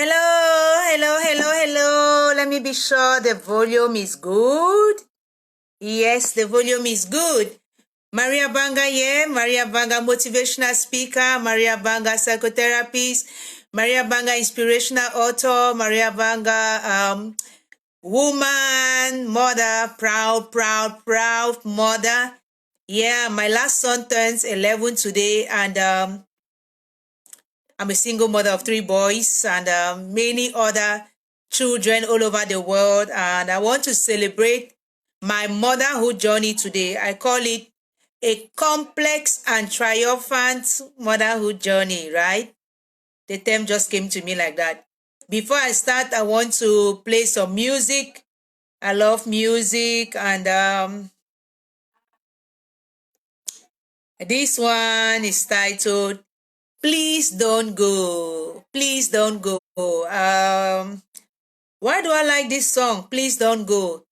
Hello, hello, hello, hello. Let me be sure the volume is good. Yes, the volume is good. Maria Banga here. Maria Banga motivational speaker. Maria Banga psychotherapist. Maria Banga inspirational author. Maria Banga woman, mother, proud mother. Yeah, my last son turns 11 today, and I'm a single mother of 3 boys and many other children all over the world. And I want to celebrate my motherhood journey today. I call it a complex and triumphant motherhood journey, right? The term just came to me like that. Before I start, I want to play some music. I love music, and this one is titled Please Don't Go. Please Don't Go. Why do I like this song, Please Don't Go?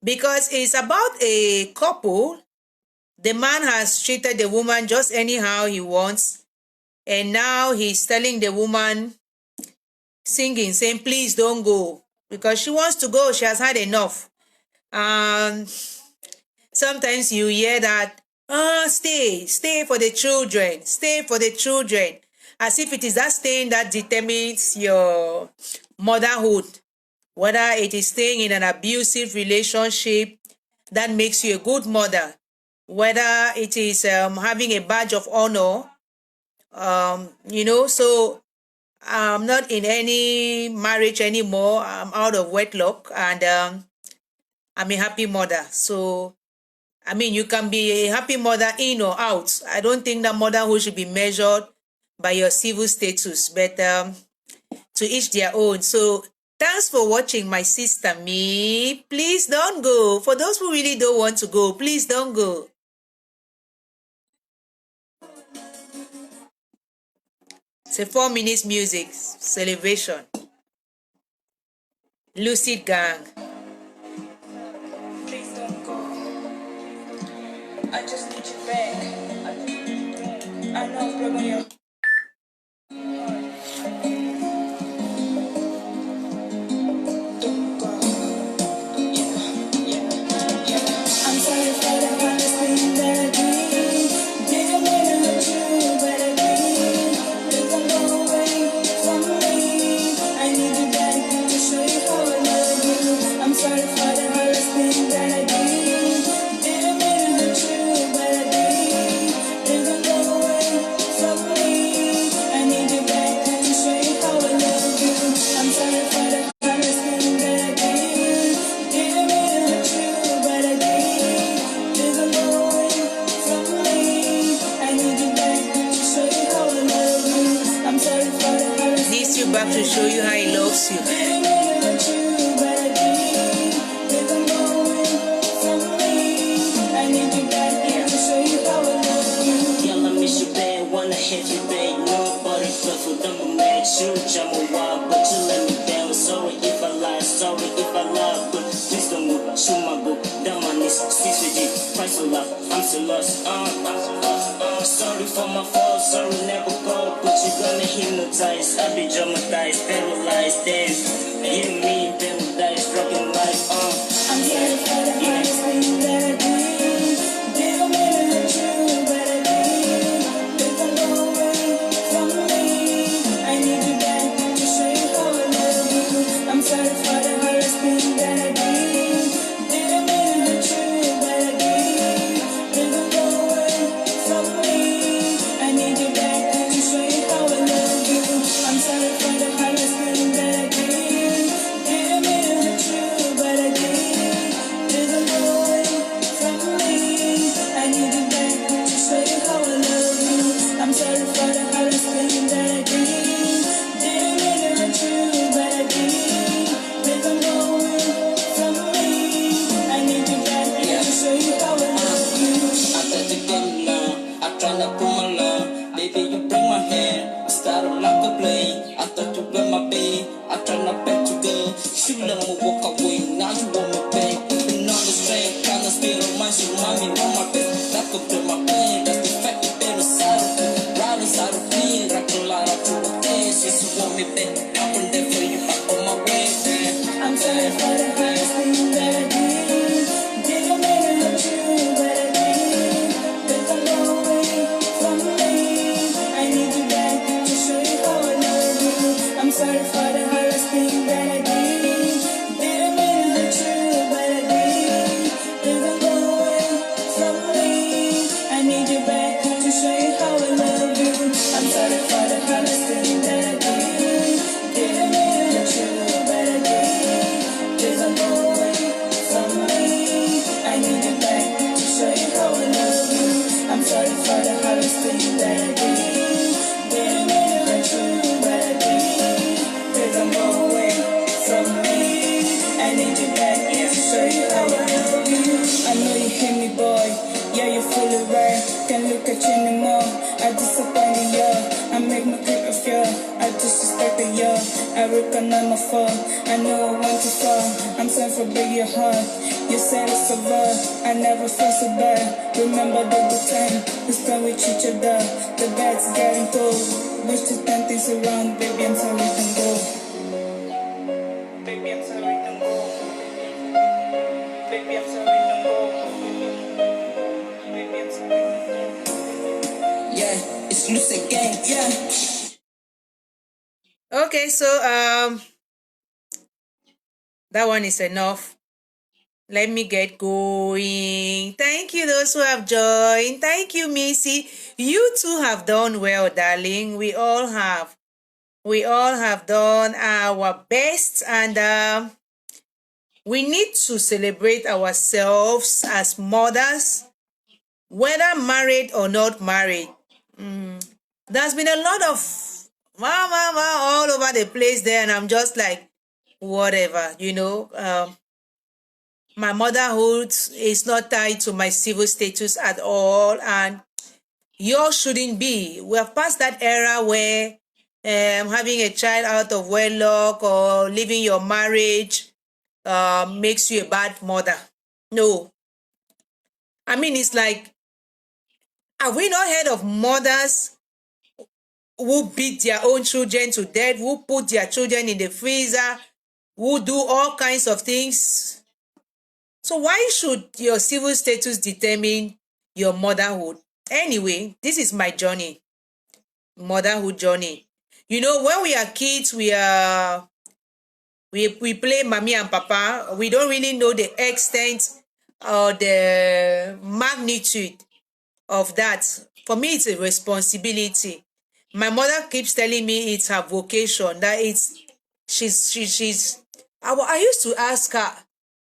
Because it's about a couple. The man has treated the woman just anyhow he wants. And now he's telling the woman, singing, saying, please don't go. Because she wants to go. She has had enough. Sometimes you hear that, stay for the children. Stay for the children. As if it is that staying that determines your motherhood. Whether it is staying in an abusive relationship that makes you a good mother, whether it is having a badge of honor, so I'm not in any marriage anymore. I'm out of wedlock, and I'm a happy mother. So, I mean, you can be a happy mother in or out. I don't think that motherhood should be measured by your civil status, but to each their own. So, thanks for watching, my sister me. Please don't go. For those who really don't want to go, please don't go. It's a 4 minutes music celebration. Lucid Gang. Please don't go. I just need you back. I know I've broken your back to show you how he loves you. Girl, I miss you bad, wanna hit you bad. Nobody feel them mad. You jump a while, but you let me down. Sorry if I lie, but please don't move. Shoot my book, down my knees, cease with it. Price a lot, I'm so lost. Sorry for my fault, sorry never called, but you gonna hypnotize. I be traumatized, paralyzed, then you me, paradise, broken life. I'm sorry for the hardest thing that I did. Didn't mean to hurt you, but I did. Please don't go away from me. I need you back to show you how I love you. I'm sorry for the hardest thing that I did. Didn't mean to hurt you, but I did. Please don't go away from me. I need you back to show you how I love you. I'm sorry for the hardest thing that I did. Didn't mean to hurt you, but I did. Please don't go away from me. I need you back to show you how I love you. I'm sorry for the hardest thing that I did. Didn't mean to hurt you, but I did. Please don't go away from me. I need you back to show you how I love you. I got the game now, I try to pull my love. Baby, you bring my hand, started like a blade. I thought you were my babe, I try not back to good. You let me walk away, now you want me back. Been on the same kind of still reminds you, mommy, on my best. That could be my pain, that's the fact you better side of me. Right inside of me, rockin' like I do a dance. Yes, you want me back, I'm from there for disrespected you. I recognize my fault. I know I want to fall. I'm sorry for breaking your heart. You said it's a love. I never felt so bad. Remember the good time we spent with each other. The bed's getting cold. Wish to turn things around. Baby, I'm sorry, don't go. Baby, I'm sorry, don't go. Baby, I'm sorry, don't go. Baby, I'm sorry, don't go. Yeah, it's loose again. Yeah. Okay, so that one is enough. Let me get going. Thank you, those who have joined. Thank you, Missy. You too have done well, darling. We all have. We all have done our best, and we need to celebrate ourselves as mothers, whether married or not married. There's been a lot of all over the place there, and I'm just like, whatever, my motherhood is not tied to my civil status at all, and yours shouldn't be. We have passed that era where having a child out of wedlock or leaving your marriage makes you a bad mother. No. I mean, it's like, have we not heard of mothers who beat their own children to death, who put their children in the freezer, who do all kinds of things? So why should your civil status determine your motherhood? Anyway, this is my journey, motherhood journey. When we are kids, we play mommy and papa. We don't really know the extent or the magnitude of that. For me, it's a responsibility. My mother keeps telling me it's her vocation, that she's I used to ask her,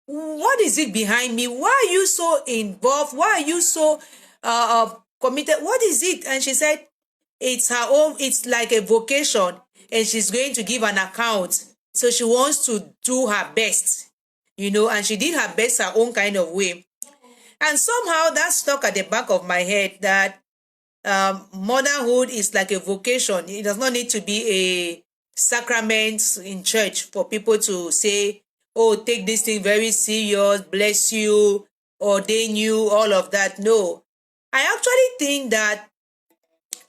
what is it behind me? Why are you so involved? Why are you so committed? What is it? And she said, it's her own, it's like a vocation, and she's going to give an account. So she wants to do her best, and she did her best her own kind of way. And somehow that stuck at the back of my head, that motherhood is like a vocation. It does not need to be a sacrament in church for people to say, oh, take this thing very serious, bless you, ordain you, all of that. No. I actually think that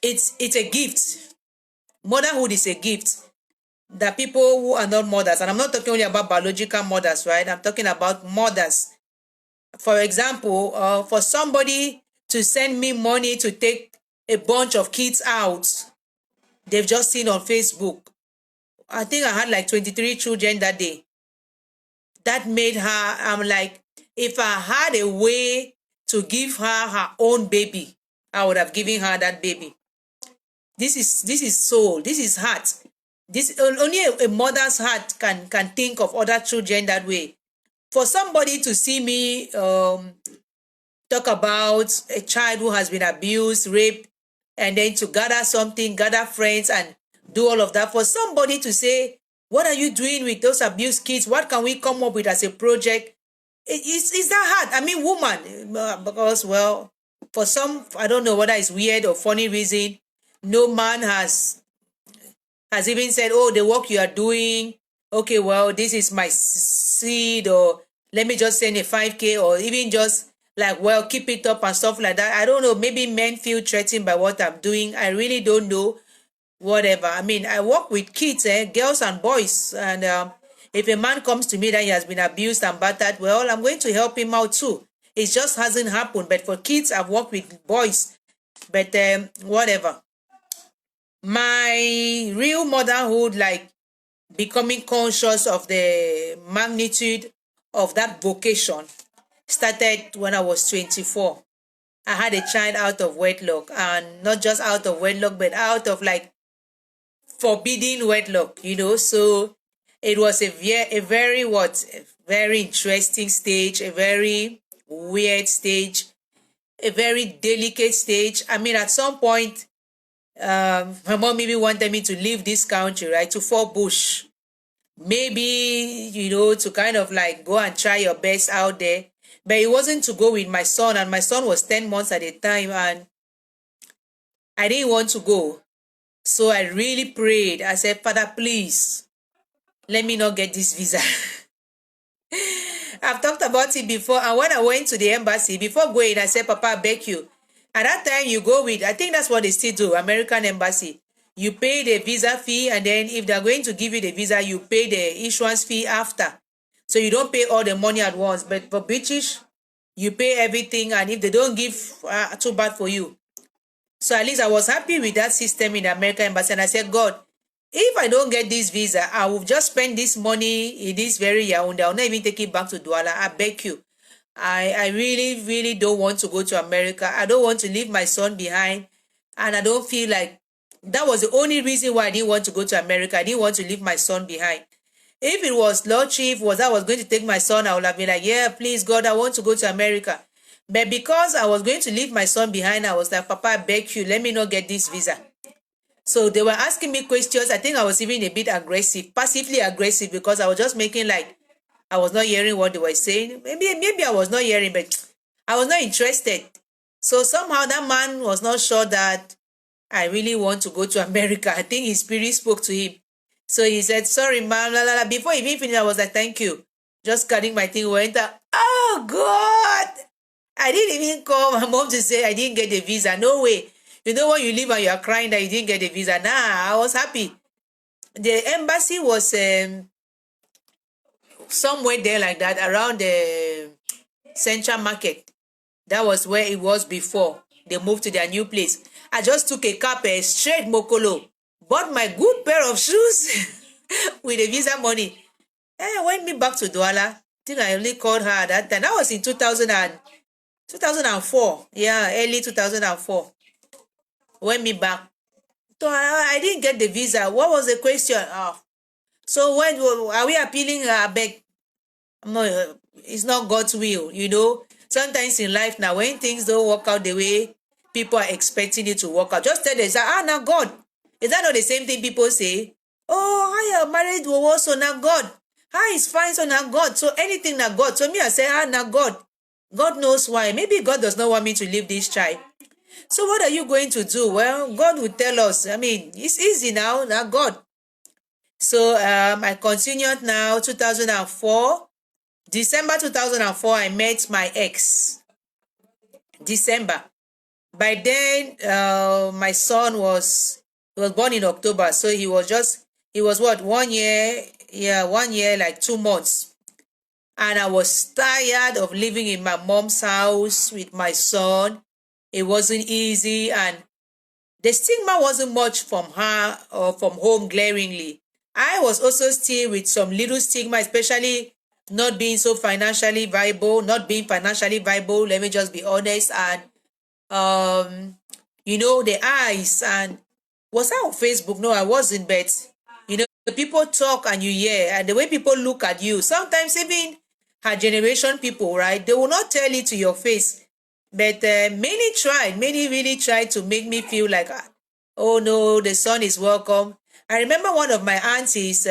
it's a gift. Motherhood is a gift that people who are not mothers, and I'm not talking only about biological mothers, right? I'm talking about mothers. For example, for somebody to send me money to take a bunch of kids out, they've just seen on Facebook. I think I had like 23 children that day. That made her, I'm like, if I had a way to give her her own baby, I would have given her that baby. This is soul. This is heart. This only a mother's heart can think of other children that way. For somebody to see me talk about a child who has been abused, raped, and then to gather something, gather friends and do all of that. For somebody to say, what are you doing with those abused kids? What can we come up with as a project? It's that hard. I mean, woman, because, well, for some, I don't know whether it's weird or funny reason, no man has even said, oh, the work you are doing, okay, well, this is my seed, or let me just send a 5K, or even just like, well, keep it up and stuff like that. I don't know. Maybe men feel threatened by what I'm doing. I really don't know. Whatever. I mean, I work with kids, girls and boys. And if a man comes to me that he has been abused and battered, well, I'm going to help him out too. It just hasn't happened. But for kids, I've worked with boys. But whatever. My real motherhood, like becoming conscious of the magnitude of that vocation, started when I was 24. I had a child out of wedlock, and not just out of wedlock, but out of like forbidden wedlock, So it was a very interesting stage, a very weird stage, a very delicate stage. I mean, at some point, my mom maybe wanted me to leave this country, right, to fall bush. Maybe, to kind of like go and try your best out there. But it wasn't to go with my son, and my son was 10 months at the time, and I didn't want to go. So I really prayed. I said, Father, please, let me not get this visa. I've talked about it before. And when I went to the embassy, before going, I said, Papa, I beg you. At that time, you go with, I think that's what they still do, American embassy. You pay the visa fee, and then if they're going to give you the visa, you pay the issuance fee after. So you don't pay all the money at once. But for British, you pay everything, and if they don't give, too bad for you. So at least I was happy with that system in the American embassy. And I said, God, if I don't get this visa, I will just spend this money in this very Yaoundé. I'll not even take it back to Douala. I beg you. I really, really don't want to go to America. I don't want to leave my son behind. And I don't feel like that was the only reason why I didn't want to go to America. I didn't want to leave my son behind. If it was Lord Chief, I was going to take my son, I would have been like, yeah, please, God, I want to go to America. But because I was going to leave my son behind, I was like, Papa, I beg you, let me not get this visa. So they were asking me questions. I think I was even a bit aggressive, passively aggressive, because I was just making like I was not hearing what they were saying. Maybe I was not hearing, but I was not interested. So somehow that man was not sure that I really want to go to America. I think his spirit spoke to him. So he said, sorry, man. La, la, la. Before he even finished, I was like, thank you. Just cutting my thing, went out. Oh, God. I didn't even call my mom to say I didn't get the visa. No way. You know when you leave and you are crying that you didn't get the visa. Nah, I was happy. The embassy was somewhere there like that, around the Central Market. That was where it was before they moved to their new place. I just took a cab straight Mokolo, bought my good pair of shoes with the visa money. And went me back to Douala. I think I only called her at that time. That was in 2004. Yeah, early 2004. Went me back. So I didn't get the visa. What was the question? Oh. So when are we appealing? Beg? No, it's not God's will, you know. Sometimes in life now, when things don't work out the way people are expecting it to work out, just tell them, now God. Is that not the same thing people say? Oh, how your marriage will also now God. How is fine, so now God. So anything now God. So me, I say, now God. God knows why. Maybe God does not want me to leave this child. So what are you going to do? Well, God will tell us. I mean, it's easy now God. So I continued now, 2004. December 2004, I met my ex. December. By then, my son was born in October. So he was what, 1 year? Yeah, 1 year, like 2 months. And I was tired of living in my mom's house with my son. It wasn't easy, and the stigma wasn't much from her or from home glaringly. I was also still with some little stigma, especially not being financially viable, let me just be honest, and the eyes. And was I on Facebook? No, I wasn't, but the people talk and you hear, and the way people look at you, sometimes even her generation people, right, they will not tell it to your face. But many really tried to make me feel like, oh no, the son is welcome. I remember one of my aunties,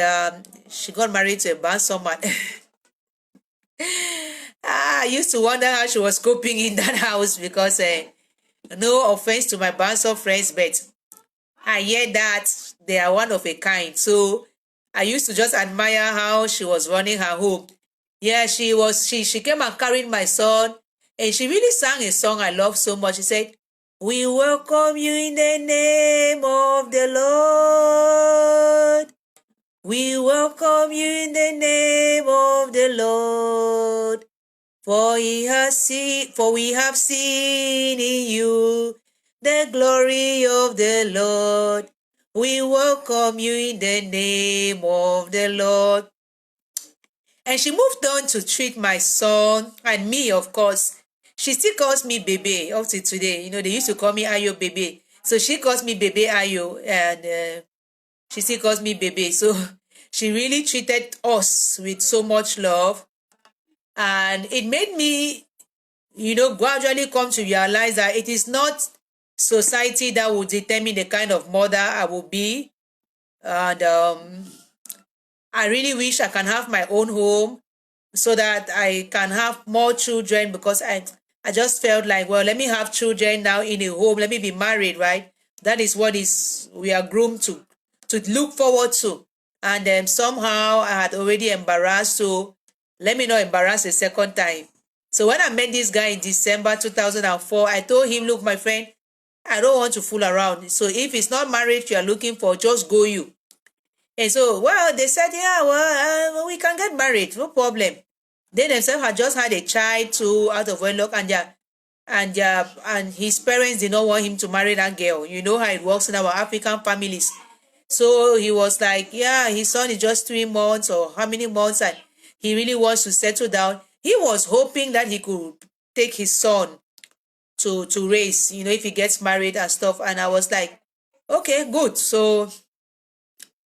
she got married to a bandsome man. I used to wonder how she was coping in that house, because no offense to my bandsome friends, but I hear that they are one of a kind. So I used to just admire how she was running her home. Yeah, she came and carried my son, and she really sang a song I love so much. She said, we welcome you in the name of the Lord. We welcome you in the name of the Lord. For we have seen in you the glory of the Lord. We welcome you in the name of the Lord. And she moved on to treat my son and me, of course. She still calls me Bebe up to today. They used to call me Ayo Bebe. So she calls me Bebe Ayo, and she still calls me Bebe. So she really treated us with so much love. And it made me, gradually come to realize that it is not society that will determine the kind of mother I will be. And I really wish I can have my own home so that I can have more children, because I just felt like, well, let me have children now in a home. Let me be married, right? That is what is we are groomed to look forward to. And somehow I had already embarrassed, so let me not embarrass a second time. So when I met this guy in December 2004, I told him, look, my friend, I don't want to fool around. So if it's not marriage you are looking for, just go you. And so, well, they said, yeah, well, we can get married, no problem. They themselves had just had a child too out of wedlock, and his parents did not want him to marry that girl. You know how it works in our African families. So he was like, yeah, his son is just 3 months or how many months, and he really wants to settle down. He was hoping that he could take his son to raise, if he gets married and stuff. And I was like, okay, good. So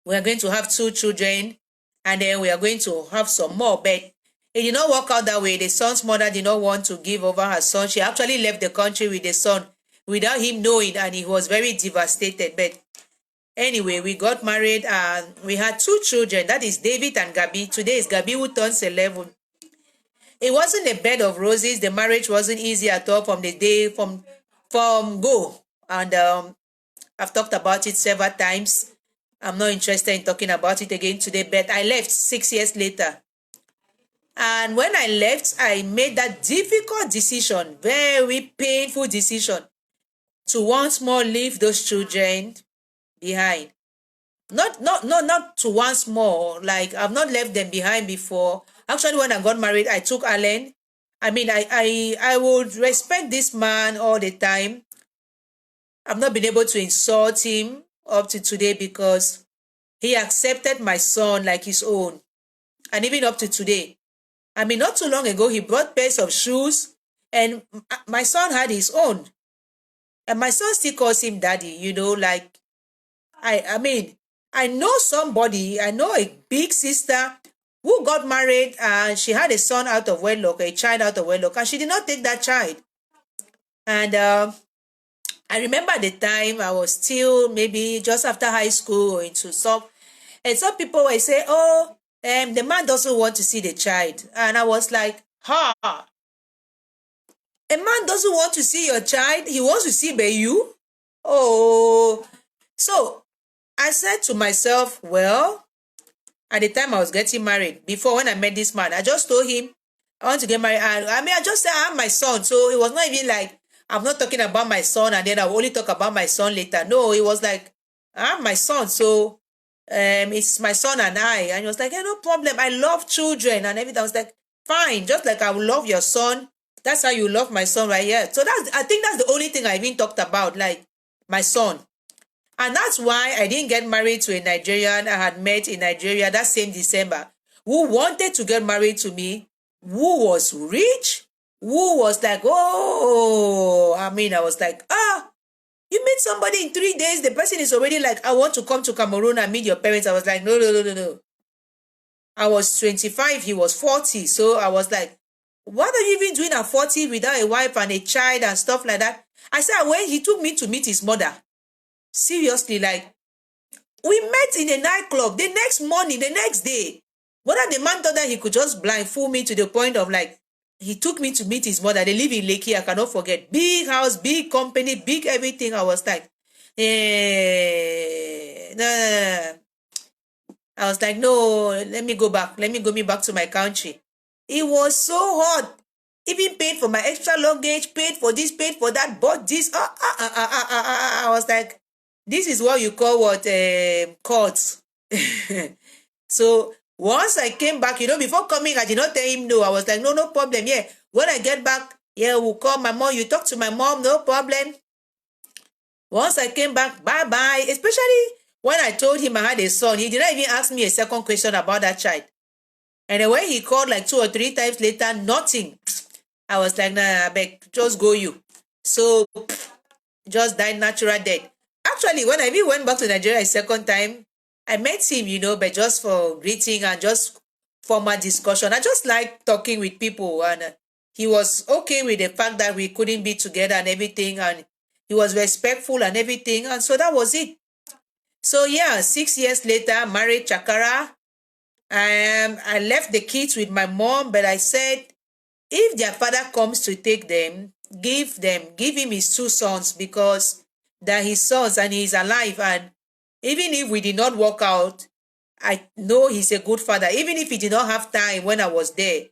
we are going to have 2 children, and then we are going to have some more. But it did not work out that way. The son's mother did not want to give over her son. She actually left the country with the son without him knowing, and he was very devastated. But anyway, we got married and we had 2 children. That is David and Gabi. Today is Gabi, who turns 11. It wasn't a bed of roses. The marriage wasn't easy at all from the day from go. And I've talked about it several times. I'm not interested in talking about it again today, but I left 6 years later. And when I left, I made that difficult decision, very painful decision, to once more leave those children behind. Not to once more, like I've not left them behind before. Actually, when I got married, I took Alan. I mean, I would respect this man all the time. I've not been able to insult him up to today because he accepted my son like his own. And even up to today. I mean, not too long ago, he brought pairs of shoes and my son had his own. And my son still calls him daddy, like, I mean, I know somebody, I know a big sister who got married and she had a son out of wedlock, a child out of wedlock, and she did not take that child. And I remember the time I was still maybe just after high school or into some, and some people would say, oh, the man doesn't want to see the child. And I was like, a man doesn't want to see your child. He wants to see you. Oh, so I said to myself, well, at the time I was getting married, before when I met this man, I just told him I want to get married. I just said I have my son. So it was not even like, I'm not talking about my son and then I will only talk about my son later. No, it was like, I have my son. So it's my son and I. And he was like, no problem. I love children and everything. I was like, fine. Just like I will love your son. That's how you love my son right here. So I think that's the only thing I even talked about, like my son. And that's why I didn't get married to a Nigerian I had met in Nigeria that same December, who wanted to get married to me, who was rich, who was like, oh, I mean, I was like, you meet somebody in 3 days, the person is already like, I want to come to Cameroon and meet your parents. I was like, no. I was 25, he was 40. So I was like, what are you even doing at 40 without a wife and a child and stuff like that? I said, when he took me to meet his mother, seriously, like, we met in a nightclub the next morning, the next day. Whether the man thought that he could just blindfold me to the point of like, he took me to meet his mother. They live in Lekki, I cannot forget. Big house, big company, big everything. I was like, no. I was like, no, let me go back. Let me go back to my country. It was so hot. Even paid for my extra luggage, paid for this, paid for that, bought this. I was like, this is what you call what courts. So once I came back, before coming, I did not tell him no. I was like, no problem. Yeah, when I get back, yeah, we'll call my mom. You talk to my mom, no problem. Once I came back, bye-bye. Especially when I told him I had a son, he did not even ask me a second question about that child. And then when he called like 2 or 3 times later, nothing. I was like, nah, I beg, just go you. So, just died natural death. Actually, when I even went back to Nigeria a second time, I met him, but just for greeting and just formal discussion. I just like talking with people, and he was okay with the fact that we couldn't be together and everything, and he was respectful and everything, and so that was it. So yeah, 6 years later, married Chakara. I left the kids with my mom, but I said, if their father comes to take them, give him his 2 sons, because that his sons and he's alive. And even if we did not work out, I know he's a good father. Even if he did not have time when I was there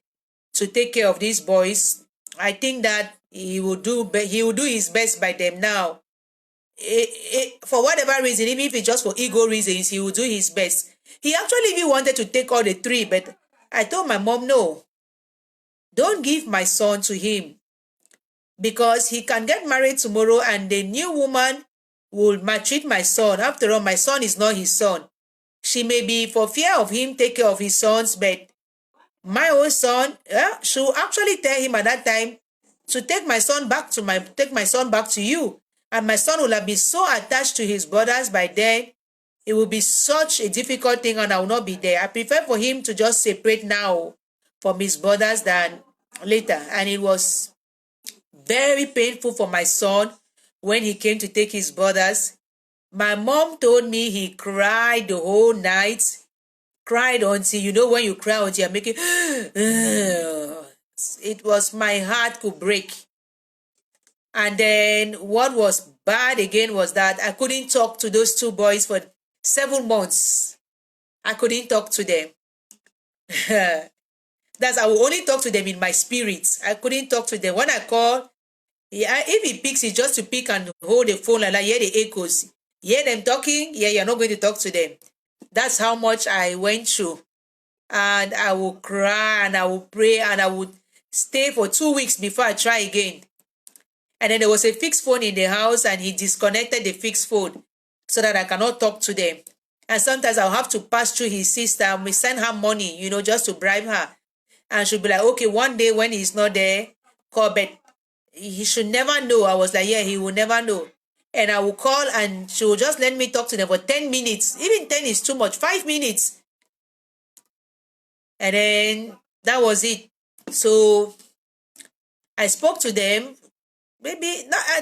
to take care of these boys, I think that he will do his best by them now. For whatever reason, even if it's just for ego reasons, he will do his best. He actually even wanted to take all the three, but I told my mom, no, don't give my son to him, because he can get married tomorrow and the new woman will maltreat my son. After all, my son is not his son. She may be for fear of him take care of his sons, but my own son, she will actually tell him at that time to take my son back to you. And my son will have been so attached to his brothers by then. It will be such a difficult thing and I will not be there. I prefer for him to just separate now from his brothers than later. And it was very painful for my son when he came to take his brothers. My mom told me he cried the whole night. Cried until, when you cry until you're making, it was, my heart could break. And then what was bad again was that I couldn't talk to those two boys for 7 months. I couldn't talk to them. I will only talk to them in my spirit. I couldn't talk to them. When I call, if he picks, it's just to pick and hold the phone like that. Hear the echoes. Hear them talking. Yeah, you're not going to talk to them. That's how much I went through. And I will cry and I will pray and I would stay for 2 weeks before I try again. And then there was a fixed phone in the house and he disconnected the fixed phone so that I cannot talk to them. And sometimes I'll have to pass through his sister and we send her money, just to bribe her. And she'll be like, okay, one day when he's not there, call, but he should never know. I was like, yeah, he will never know. And I will call and she will just let me talk to them for 10 minutes. Even 10 is too much. 5 minutes. And then that was it. So I spoke to them. I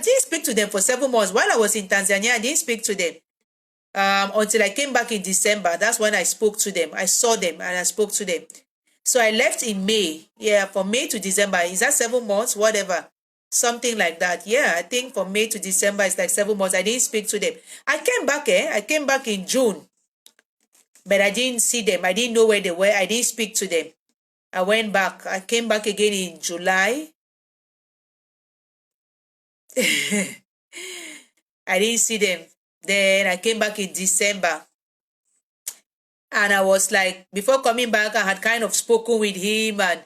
didn't speak to them for 7 months. While I was in Tanzania, I didn't speak to them. Until I came back in December. That's when I spoke to them. I saw them and I spoke to them. So I left in May. Yeah, from May to December. Is that 7 months? Whatever. Something like that. Yeah, I think from May to December it's like 7 months. I didn't speak to them. I came back in June. But I didn't see them. I didn't know where they were. I didn't speak to them. I went back. I came back again in July. I didn't see them. Then I came back in December. And I was like, before coming back, I had kind of spoken with him and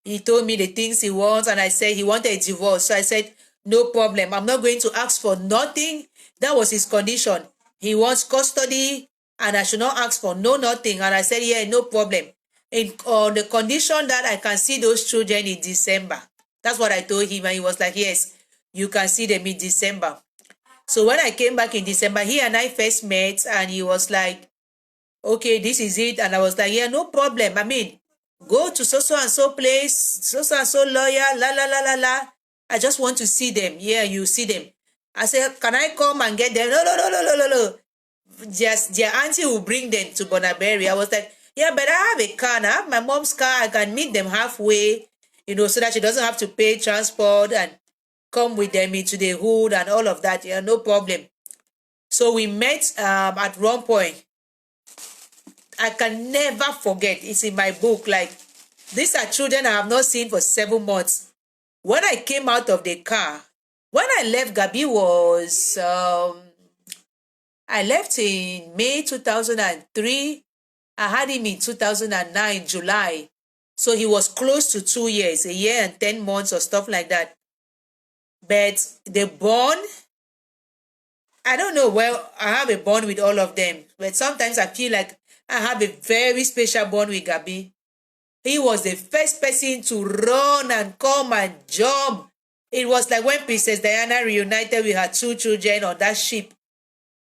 he told me the things he wants. And I said he wanted a divorce. So I said, no problem. I'm not going to ask for nothing. That was his condition. He wants custody and I should not ask for nothing. And I said, yeah, no problem. On the condition that I can see those children in December. That's what I told him. And he was like, yes, you can see them in December. So when I came back in December, he and I first met and he was like, okay, this is it. And I was like, yeah, no problem. I mean, go to so and so place, so and so lawyer, la la la la la. I just want to see them. Yeah, you see them. I said, can I come and get them? No. Just their auntie will bring them to Bonaberry. I was like, yeah, but I have a car and I have my mom's car. I can meet them halfway, so that she doesn't have to pay transport and come with them into the hood and all of that. Yeah, no problem. So we met at one point. I can never forget. It's in my book. Like, these are children I have not seen for 7 months. When I came out of the car, when I left, Gabi was, I left in May 2003. I had him in 2009, July. So he was close to 2 years, a year and 10 months or stuff like that. But the bond, I don't know. Well, I have a bond with all of them. But sometimes I feel like I have a very special bond with Gabi. He was the first person to run and come and jump. It was like when Princess Diana reunited with her 2 children on that ship.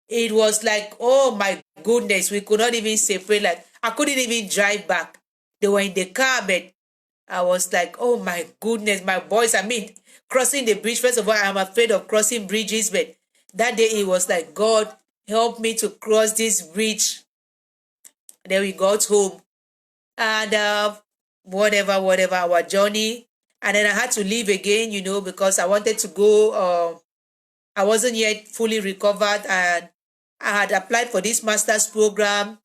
It was like, oh my goodness, we could not even separate. Like, I couldn't even drive back. They were in the car, but I was like, oh my goodness, my boys. I mean, crossing the bridge. First of all, I'm afraid of crossing bridges, but that day it was like, God, help me to cross this bridge. Then we got home and whatever, our journey. And then I had to leave again, because I wanted to go I wasn't yet fully recovered, and I had applied for this master's program,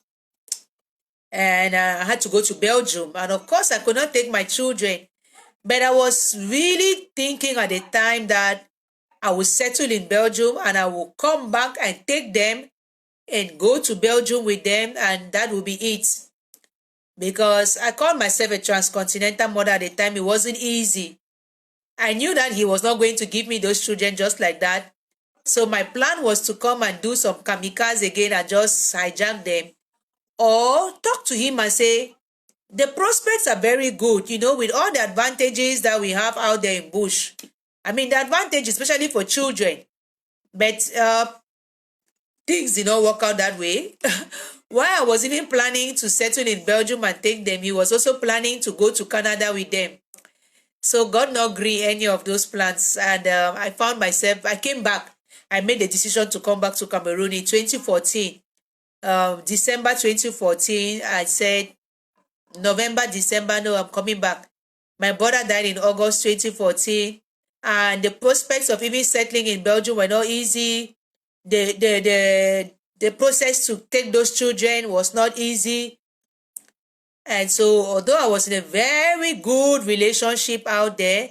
and I had to go to Belgium. And of course, I could not take my children. But I was really thinking at the time that I would settle in Belgium and I will come back and take them and go to Belgium with them, and that will be it. Because I called myself a transcontinental mother at the time. It wasn't easy. I knew that he was not going to give me those children just like that. So my plan was to come and do some kamikaze again and just hijack them. Or talk to him and say, the prospects are very good, with all the advantages that we have out there in bush. I mean, the advantage, especially for children. But things did not work out that way. While I was even planning to settle in Belgium and take them, he was also planning to go to Canada with them. So God not agree any of those plans. And I found myself, I came back. I made the decision to come back to Cameroon in 2014. December 2014, I said, November, December, no, I'm coming back. My brother died in August 2014. And the prospects of even settling in Belgium were not easy. The process to take those children was not easy. And so, although I was in a very good relationship out there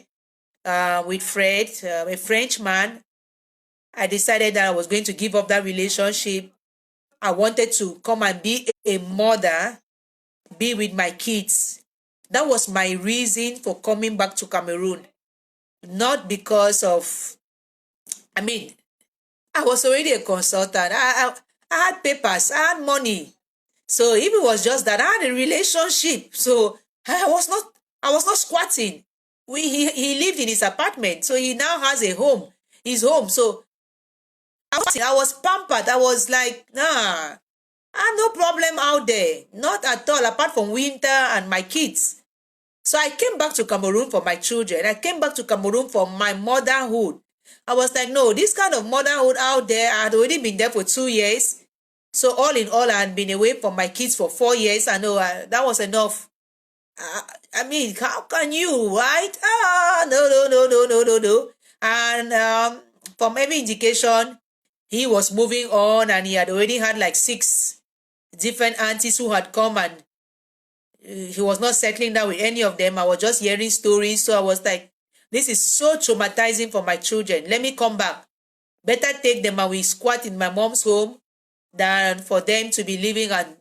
with Fred, a Frenchman, I decided that I was going to give up that relationship. I wanted to come and be a mother, be with my kids. That was my reason for coming back to Cameroon. Not because of, I was already a consultant. I had papers, I had money. So if it was just that, I had a relationship. So I was not squatting. He lived in his apartment. So he now has a home. His home. So I was pampered. I was like, nah, I had no problem out there. Not at all, apart from winter and my kids. So I came back to Cameroon for my children. I came back to Cameroon for my motherhood. I was like, no, this kind of motherhood out there, I had already been there for 2 years. So all in all, I had been away from my kids for 4 years. I know that was enough. How can you, right? No. And from every indication, he was moving on, and he had already had like 6 different aunties who had come, and he was not settling down with any of them. I was just hearing stories. So I was like, this is so traumatizing for my children. Let me come back. Better take them and we squat in my mom's home than for them to be living and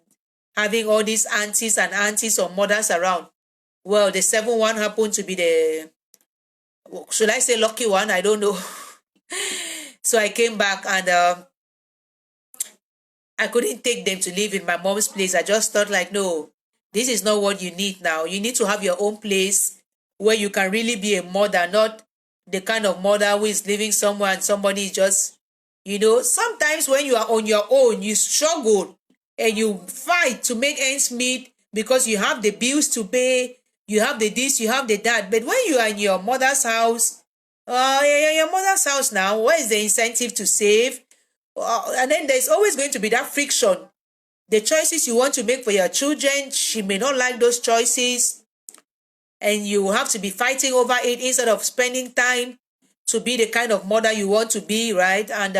having all these aunties or mothers around. Well, the 7th one happened to be the, should I say lucky one? I don't know. So I came back, and I couldn't take them to live in my mom's place. I just thought like, no, this is not what you need now. You need to have your own place where you can really be a mother, not the kind of mother who is living somewhere and somebody is just, sometimes when you are on your own, you struggle and you fight to make ends meet because you have the bills to pay, you have the this, you have the that. But when you are in your mother's house, your mother's house now, where is the incentive to save? And then there's always going to be that friction. The choices you want to make for your children, she may not like those choices. And you have to be fighting over it instead of spending time to be the kind of mother you want to be, right? And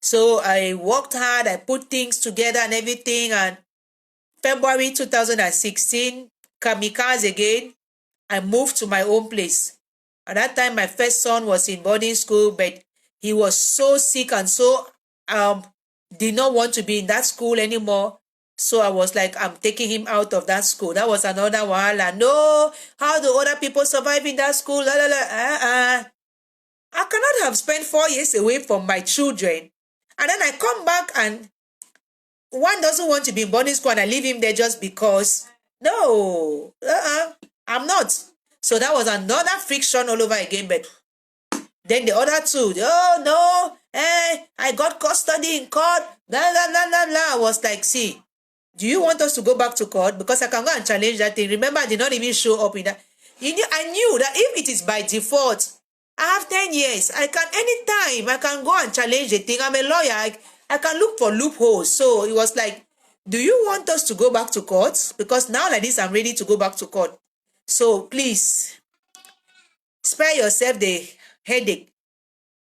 so I worked hard. I put things together and everything. And February 2016, kamikaze again, I moved to my own place. At that time, my first son was in boarding school, but he was so sick and so did not want to be in that school anymore. So I was like, I'm taking him out of that school. That was another one. No, how do other people survive in that school? I cannot have spent 4 years away from my children. And then I come back and one doesn't want to be in boarding school and I leave him there just because. No, I'm not. So that was another friction all over again. But then the other two, oh no, I got custody in court. Blah, blah, blah, blah, blah. I was like, see, do you want us to go back to court? Because I can go and challenge that thing. Remember, I did not even show up in that. I knew that if it is by default, I have 10 years. Anytime, I can go and challenge the thing. I'm a lawyer. I can look for loopholes. So it was like, do you want us to go back to court? Because now like this, I'm ready to go back to court. So please, spare yourself the headache.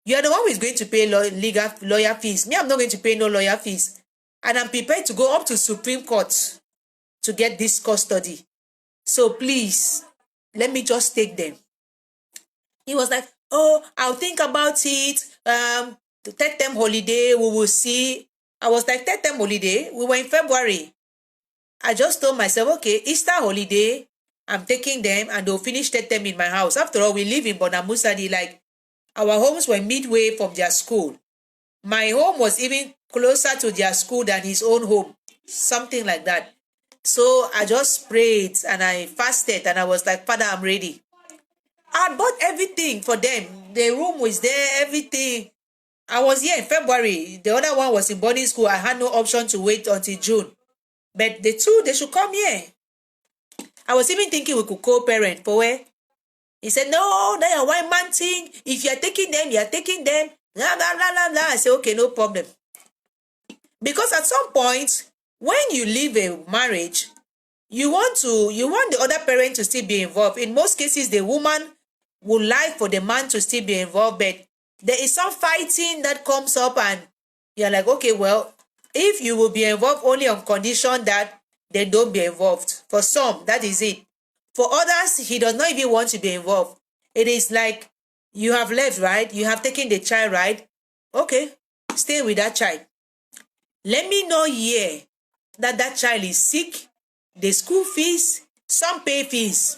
You are the one who is going to pay legal lawyer fees. Me, I'm not going to pay no lawyer fees. And I'm prepared to go up to Supreme Court to get this custody. So please, let me just take them. He was like, oh, I'll think about it. The third term holiday, we will see. I was like, third term holiday? We were in February. I just told myself, okay, Easter holiday, I'm taking them and they'll finish third term in my house. After all, we live in Bonamusadi. Like, our homes were midway from their school. My home was even closer to their school than his own home. Something like that. So I just prayed and I fasted and I was like, Father, I'm ready. I bought everything for them. The room was there, everything. I was here in February. The other one was in boarding school. I had no option to wait until June. But the two, they should come here. I was even thinking we could co-parent for where? He said, no, that's a one man thing. If you're taking them, you're taking them. Blah, blah, blah, blah, blah. I said, okay, no problem. Because at some point, when you leave a marriage, you want the other parent to still be involved. In most cases, the woman would like for the man to still be involved, but there is some fighting that comes up and you're like, okay, well, if you will be involved only on condition that they don't be involved. For some, that is it. For others, he does not even want to be involved. It is like, you have left, right? You have taken the child, right? Okay, stay with that child. Let me know here that that child is sick. The school fees, some pay fees.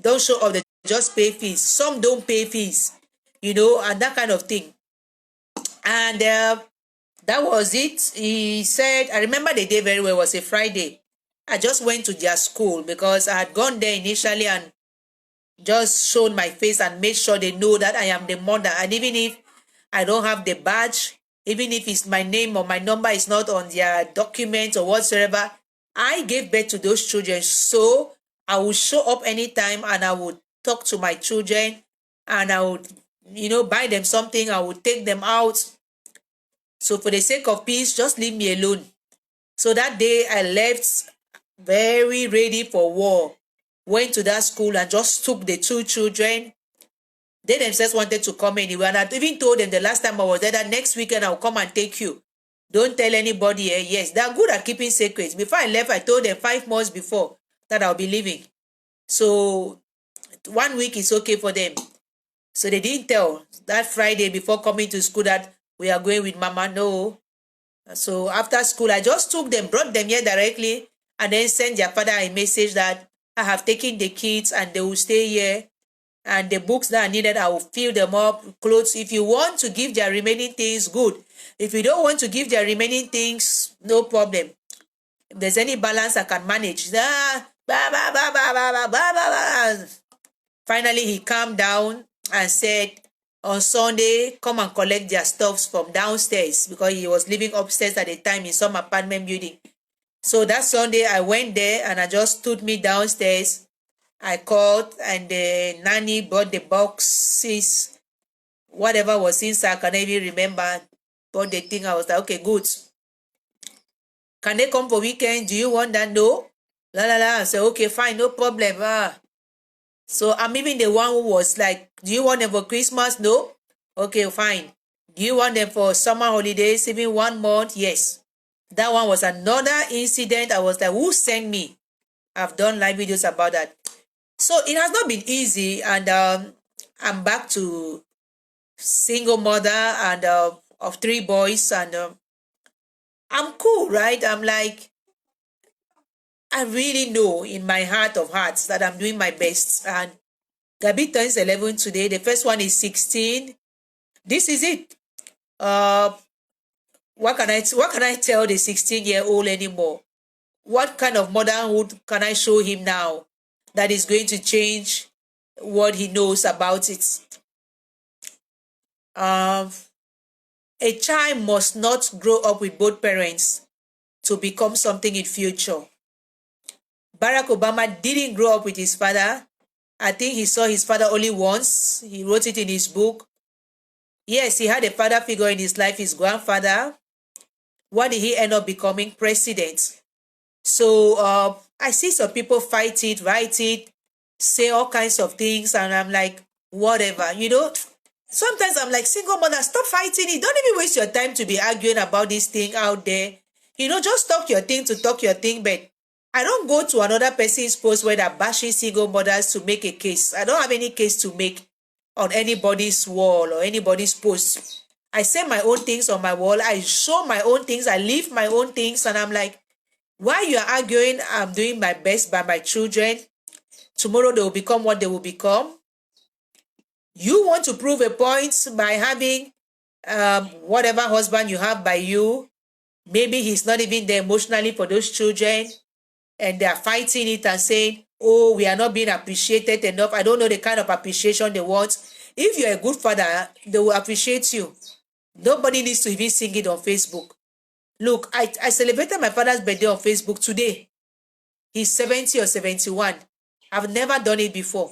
Don't show up, they just pay fees. Some don't pay fees, and that kind of thing. And that was it. He said, I remember the day very well, it was a Friday. I just went to their school because I had gone there initially and just showed my face and made sure they know that I am the mother. And even if I don't have the badge, even if it's my name or my number is not on their document or whatsoever, I gave birth to those children. So I would show up anytime and I would talk to my children and I would, buy them something. I would take them out. So for the sake of peace, just leave me alone. So that day I left very ready for war. Went to that school and just took the two children. They themselves wanted to come anyway. And I even told them the last time I was there that next weekend I'll come and take you. Don't tell anybody. Yes, they're good at keeping secrets. Before I left, I told them 5 months before that I'll be leaving. So 1 week is okay for them. So they didn't tell that Friday before coming to school that we are going with Mama. No. So after school, I just took them, brought them here directly, and then sent their father a message that I have taken the kids and they will stay here. And the books that are needed, I will fill them up, clothes. If you want to give their remaining things, good. If you don't want to give their remaining things, no problem. If there's any balance, I can manage. Finally, he calmed down and said, on Sunday, come and collect their stuffs from downstairs because he was living upstairs at the time in some apartment building. So that Sunday, I went there and I just stood me downstairs. I called and the nanny brought the boxes, whatever was inside, I can't even remember. Bought the thing, I was like, okay, good. Can they come for weekend? Do you want that? No. La la la. I said, okay, fine, no problem. So I'm even the one who was like, do you want them for Christmas? No. Okay, fine. Do you want them for summer holidays, even 1 month? Yes. That one was another incident. I was like, who sent me? I've done live videos about that. So it has not been easy, and I'm back to single mother and of 3 boys, and I'm cool, right? I'm like, I really know in my heart of hearts that I'm doing my best. And Gabi turns 11 today. The first one is 16. This is it. What can I tell the 16-year-old anymore? What kind of motherhood can I show him now that is going to change what he knows about it? A child must not grow up with both parents to become something in future. Barack Obama didn't grow up with his father. I think he saw his father only once. He wrote it in his book. Yes, he had a father figure in his life, his grandfather. What did he end up becoming? President. So I see some people fight it, write it, say all kinds of things, and I'm like, whatever, Sometimes I'm like, single mother, stop fighting it. Don't even waste your time to be arguing about this thing out there. Just talk your thing to talk your thing, but I don't go to another person's post where they're bashing single mothers to make a case. I don't have any case to make on anybody's wall or anybody's post. I say my own things on my wall. I show my own things. I live my own things. And I'm like, while you are arguing, I'm doing my best by my children. Tomorrow they will become what they will become. You want to prove a point by having whatever husband you have by you. Maybe he's not even there emotionally for those children. And they are fighting it and saying, oh, we are not being appreciated enough. I don't know the kind of appreciation they want. If you're a good father, they will appreciate you. Nobody needs to even sing it on Facebook. Look, I celebrated my father's birthday on Facebook today. He's 70 or 71. I've never done it before.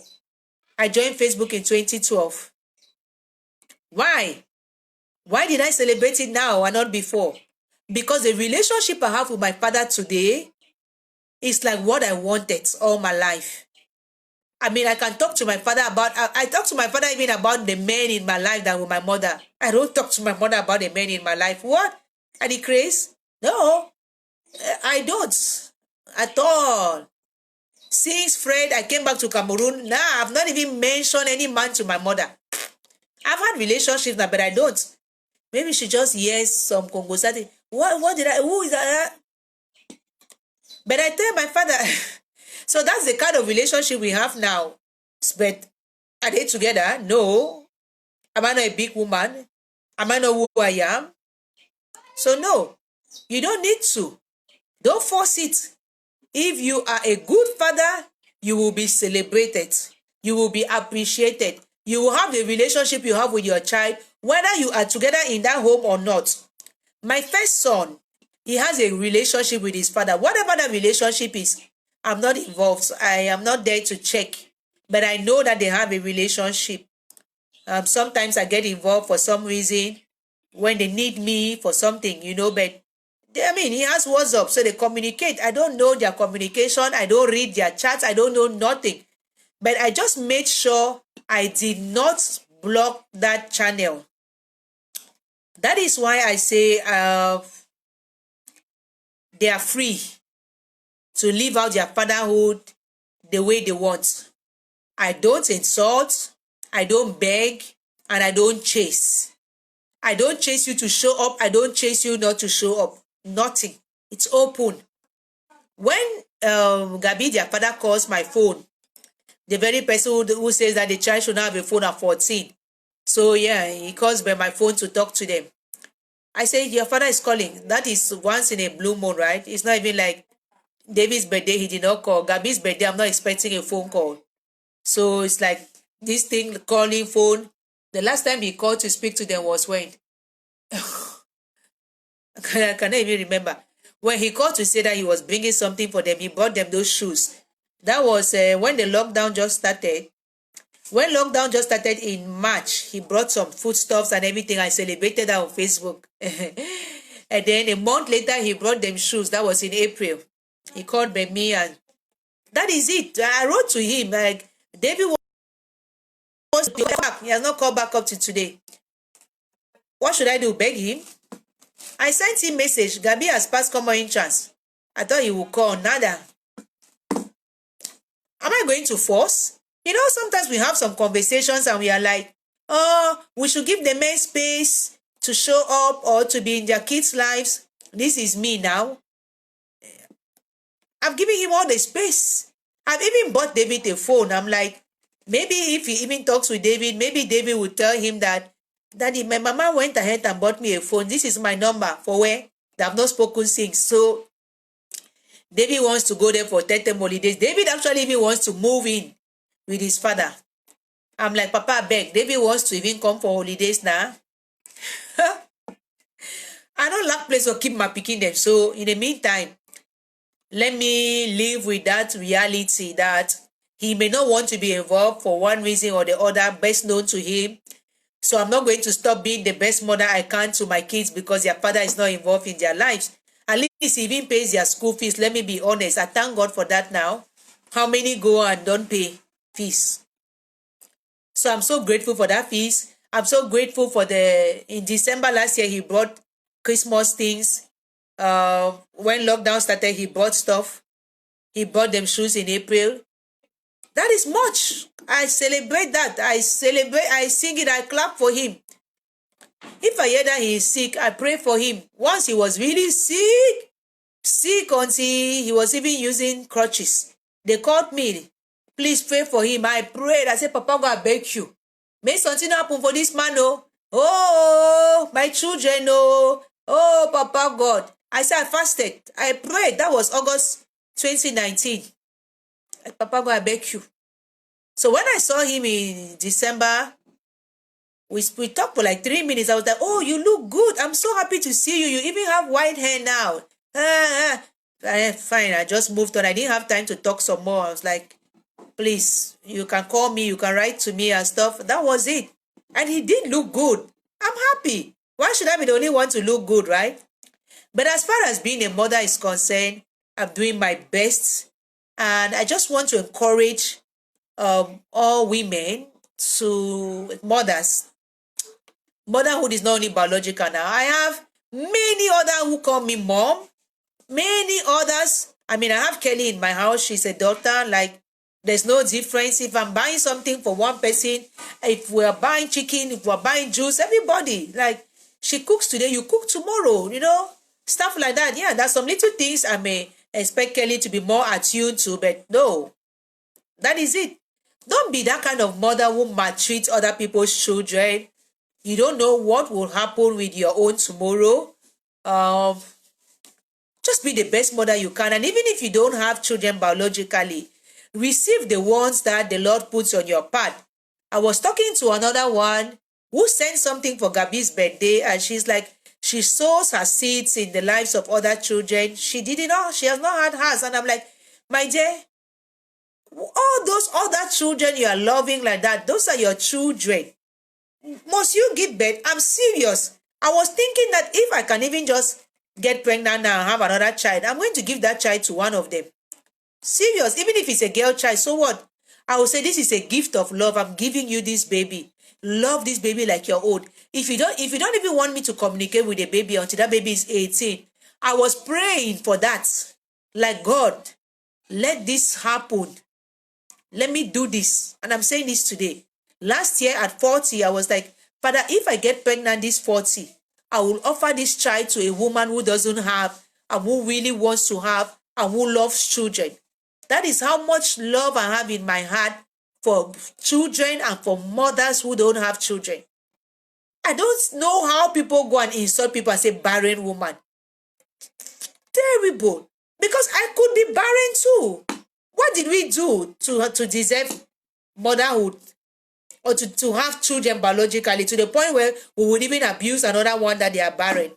I joined Facebook in 2012. Why? Why did I celebrate it now and not before? Because the relationship I have with my father today is like what I wanted all my life. I mean, I can talk to my father about, I talk to my father even about the men in my life than with my mother. I don't talk to my mother about the men in my life. What? Are you crazy? No, I don't at all. Since Fred, I came back to Cameroon. Nah, I've not even mentioned any man to my mother. I've had relationships now, but I don't. Maybe she just hears some Congo Sati. What did I, who is that? But I tell my father, so that's the kind of relationship we have now. But are they together? No. Am I not a big woman? Am I not who I am? So no, you don't need to. Don't force it. If you are a good father, you will be celebrated. You will be appreciated. You will have the relationship you have with your child, whether you are together in that home or not. My first son, he has a relationship with his father. Whatever that relationship is, I'm not involved. I am not there to check. But I know that they have a relationship. Sometimes I get involved for some reason when they need me for something, but he has WhatsApp, so they communicate. I don't know their communication. I don't read their chats. I don't know nothing. But I just made sure I did not block that channel. That is why I say they are free to live out their fatherhood the way they want. I don't insult, I don't beg, and I don't chase. I don't chase you to show up. I don't chase you not to show up. Nothing. It's open. When Gabi, their father, calls my phone, the very person who says that the child should not have a phone at 14. So yeah, he calls by my phone to talk to them. I say, your father is calling. That is once in a blue moon, right? It's not even like David's birthday, he did not call. Gabi's birthday, I'm not expecting a phone call. So it's like this thing, calling phone. The last time he called to speak to them was when? I cannot even remember. When he called to say that he was bringing something for them, he bought them those shoes. That was when the lockdown just started. When lockdown just started in March, he brought some foodstuffs and everything. I celebrated that on Facebook. And then a month later, he brought them shoes. That was in April. He called me and that is it. I wrote to him like, David wants to come back. He has not called back up to today. What should I do? Beg him? I sent him message. Gabi has passed common entrance. I thought he would call. Nada. Am I going to force? Sometimes we have some conversations and we are like, oh, we should give the men space to show up or to be in their kids' lives. This is me now. I've given him all the space. I've even bought David a phone. I'm like, maybe if he even talks with David, maybe David will tell him that, Daddy, my mama went ahead and bought me a phone. This is my number for where they have not spoken since. So David wants to go there for 30 holidays. David actually even wants to move in with his father. I'm like, Papa, I beg. David wants to even come for holidays now. I don't lack place to keep my picking them. So in the meantime, let me live with that reality that he may not want to be involved for one reason or the other, best known to him. So I'm not going to stop being the best mother I can to my kids because their father is not involved in their lives. At least he even pays their school fees. Let me be honest. I thank God for that now. How many go and don't pay fees? So I'm so grateful for that fees. I'm so grateful for in December last year, he brought Christmas things. When lockdown started, he bought stuff. He bought them shoes in April. That is much. I celebrate that. I sing it, I clap for him. If I hear that he is sick, I pray for him. Once he was really sick until he was even using crutches. They called me, please pray for him. I prayed. I said, Papa, God, I beg you. May something happen for this man, oh. Oh, my children, oh. Oh, Papa God. I said, I fasted. I prayed. That was August 2019. Papa God, I beg you. So when I saw him in December, we talked for like 3 minutes. I was like, oh, you look good. I'm so happy to see you. You even have white hair now. Fine, I just moved on. I didn't have time to talk some more. I was like, please, you can call me, you can write to me and stuff. That was it. And he did look good. I'm happy. Why should I be the only one to look good, right? But as far as being a mother is concerned, I'm doing my best. And I just want to encourage all women to mothers. Motherhood is not only biological now. I have many others who call me mom. Many others. I mean, I have Kelly in my house. She's a daughter. Like, there's no difference. If I'm buying something for one person, if we're buying chicken, if we're buying juice, everybody, like, she cooks today, you cook tomorrow, stuff like that. Yeah, there's some little things I may expect Kelly to be more attuned to, but no, that is it. Don't be that kind of mother who maltreats other people's children. You don't know what will happen with your own tomorrow. Just be the best mother you can. And even if you don't have children biologically, receive the ones that the Lord puts on your path. I was talking to another one who sent something for Gabi's birthday, and she's like, she sows her seeds in the lives of other children. She has not had hers. And I'm like, my dear, all those other children you are loving like that, those are your children. Must you give birth? I'm serious. I was thinking that if I can even just get pregnant now and have another child, I'm going to give that child to one of them. Serious. Even if it's a girl child, so what? I will say this is a gift of love. I'm giving you this baby. Love this baby like your own. If you don't even want me to communicate with the baby until that baby is 18, I was praying for that. Like, God, let this happen. Let me do this. And I'm saying this today. Last year at 40, I was like, Father, if I get pregnant this 40, I will offer this child to a woman who doesn't have and who really wants to have and who loves children. That is how much love I have in my heart for children and for mothers who don't have children. I don't know how people go and insult people and say barren woman. Terrible. Because I could be barren too. What did we do to deserve motherhood or to have children biologically to the point where we would even abuse another one that they are barren?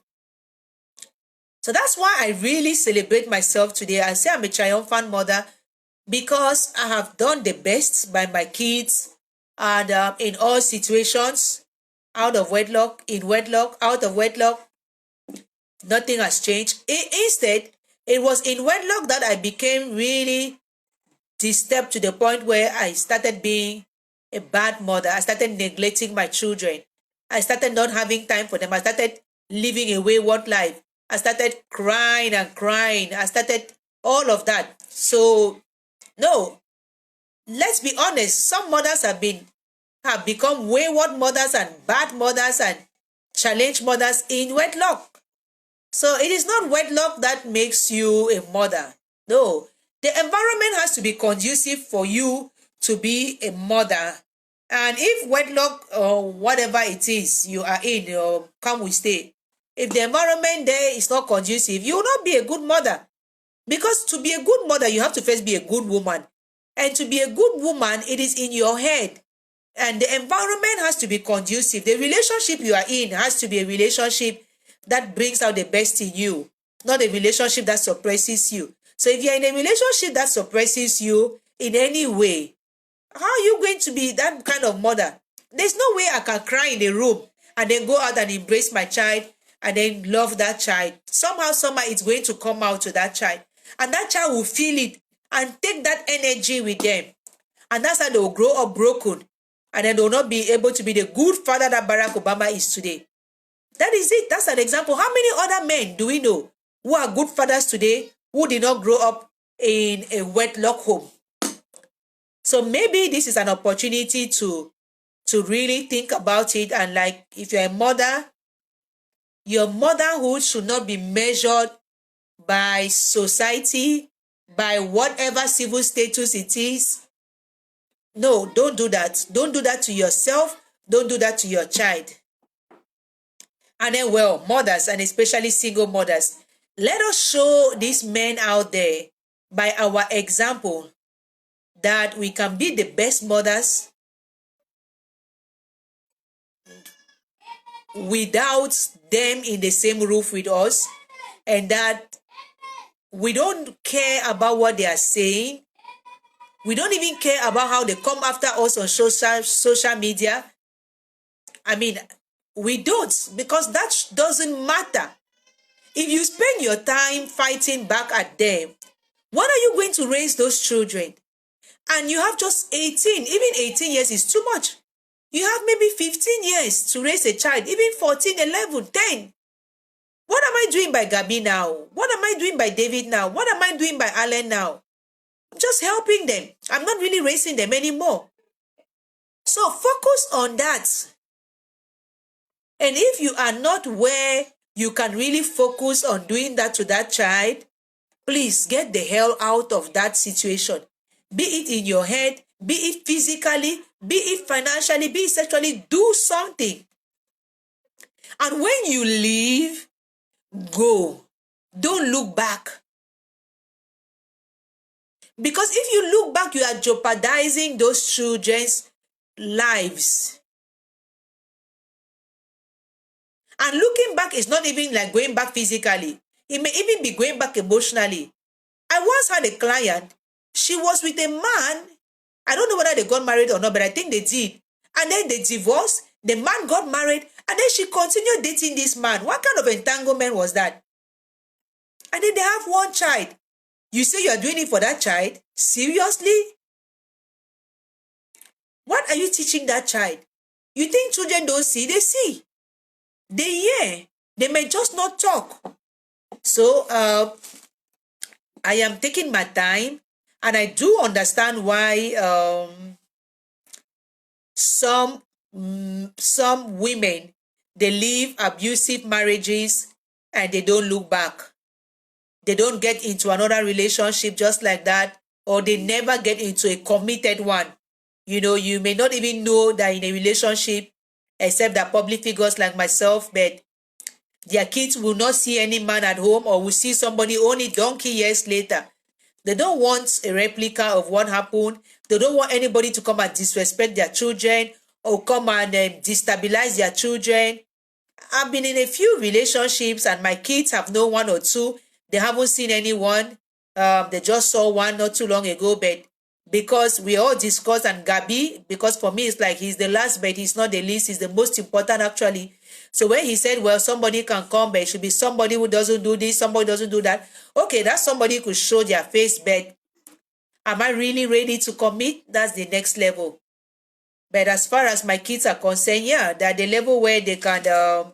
So that's why I really celebrate myself today. I say I'm a triumphant mother because I have done the best by my kids, and in all situations, out of wedlock, in wedlock, out of wedlock, nothing has changed. Instead, it was in wedlock that I became really disturbed to the point where I started being a bad mother. I started neglecting my children. I started not having time for them. I started living a wayward life. I started crying and crying. I started all of that. So, no, let's be honest. Some mothers have become wayward mothers and bad mothers and challenge mothers in wedlock. So it is not wedlock that makes you a mother. No, the environment has to be conducive for you to be a mother. And if wedlock or whatever it is you are in, or come we stay, if the environment there is not conducive, you will not be a good mother. Because to be a good mother, you have to first be a good woman. And to be a good woman, it is in your head. And the environment has to be conducive. The relationship you are in has to be a relationship that brings out the best in you, not a relationship that suppresses you. So if you're in a relationship that suppresses you in any way, how are you going to be that kind of mother? There's no way I can cry in the room and then go out and embrace my child and then love that child. Somehow it's going to come out to that child. And that child will feel it and take that energy with them. And that's how they will grow up broken. and then they will not be able to be the good father that Barack Obama is today. That is it. That's an example. How many other men do we know who are good fathers today who did not grow up in a wedlock home? So maybe this is an opportunity to really think about it. And like, if you're a mother, your motherhood should not be measured by society, by whatever civil status it is. No, don't do that. Don't do that to yourself. Don't do that to your child. And then, well, mothers, and especially single mothers, let us show these men out there by our example that we can be the best mothers without them in the same roof with us, and that we don't care about what they are saying. We don't even care about how they come after us on social media. I mean, we don't, because that doesn't matter. If you spend your time fighting back at them, when are you going to raise those children? And you have just 18, even 18 years is too much. You have maybe 15 years to raise a child, even 14, 11, 10. What am I doing by Gabi now? What am I doing by David now? What am I doing by Alan now? I'm just helping them. I'm not really raising them anymore. So focus on that. And if you are not where you can really focus on doing that to that child, please get the hell out of that situation. Be it in your head, be it physically, be it financially, be it sexually, do something. And when you leave, go. Don't look back. Because if you look back, you are jeopardizing those children's lives. And looking back is not even like going back physically. It may even be going back emotionally. I once had a client. She was with a man. I don't know whether they got married or not, but I think they did. And then they divorced. The man got married. And then she continued dating this man. What kind of entanglement was that? And then they have one child. You say you are doing it for that child? Seriously? What are you teaching that child? You think children don't see? They see. They hear. They may just not talk. So, I am taking my time, and I do understand why some women, they leave abusive marriages and they don't look back. They don't get into another relationship just like that, or they never get into a committed one. You know, you may not even know that in a relationship, except that public figures like myself, but their kids will not see any man at home, or will see somebody only donkey years later. They don't want a replica of what happened. They don't want anybody to come and disrespect their children or come and destabilize their children. I've been in a few relationships and my kids have known one or two. They haven't seen anyone. They just saw one not too long ago, but because we all discussed, and Gabi, because for me it's like he's the last, but he's not the least, he's the most important actually. So when he said, well, somebody can come, but it should be somebody who doesn't do this, somebody doesn't do that. Okay, that somebody could show their face, but am I really ready to commit? That's the next level. But as far as my kids are concerned, yeah, they're the level where they can deal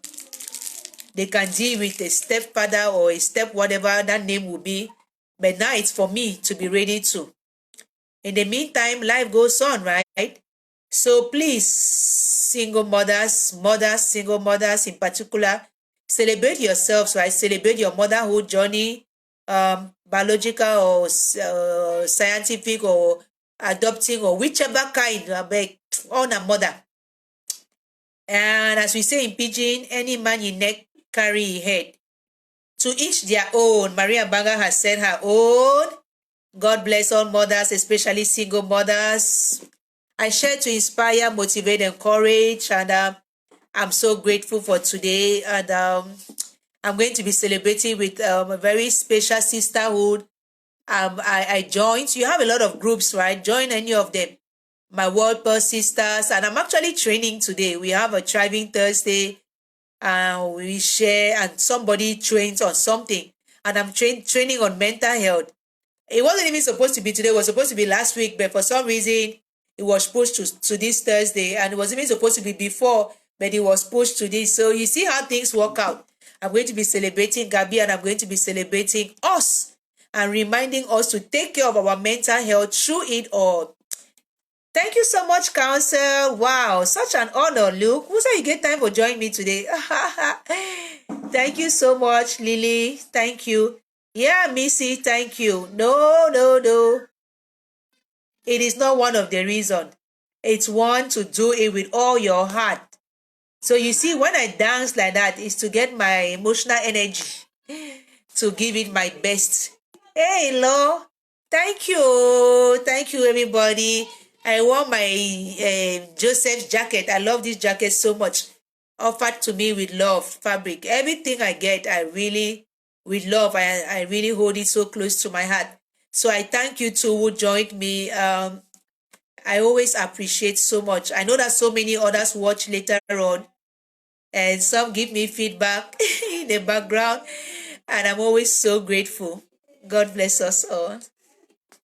with a stepfather or a step whatever that name will be. But now it's for me to be ready to. In the meantime, life goes on, right? So please, single mothers, single mothers in particular, celebrate yourselves, right? Celebrate your motherhood journey, biological or scientific or adopting or whichever kind, on a mother. And as we say in pidgin, any man in neck carry his head. To each their own. Maria Banga has said her own. God bless all mothers, especially single mothers. I share to inspire, motivate, encourage, and I'm so grateful for today. And I'm going to be celebrating with a very special sisterhood. I joined. You have a lot of groups, right? Join any of them. My World Pearl Sisters, and I'm actually training today. We have a Thriving Thursday, and we share, and somebody trains on something, and I'm training on mental health. It wasn't even supposed to be today. It was supposed to be last week, but for some reason, It was pushed to this Thursday, and it was even supposed to be before, but it was pushed to this. So you see how things work out. I'm going to be celebrating Gabi, and I'm going to be celebrating us and reminding us to take care of our mental health through it all. Thank you so much, Council. Wow, such an honor. Look, who said you get time for joining me today? Thank you so much, Lily. Thank you. Yeah, Missy, thank you. No. It is not one of the reasons. It's one to do it with all your heart. So you see, when I dance like that, it's to get my emotional energy to give it my best. Hey, Lo. Thank you. Thank you, everybody. I wore my Joseph's jacket. I love this jacket so much. Offered to me with love, fabric. Everything I get, I really, with love, I really hold it so close to my heart. So I thank you too who joined me. I always appreciate so much. I know that so many others watch later on, and some give me feedback in the background, and I'm always so grateful. God bless us all.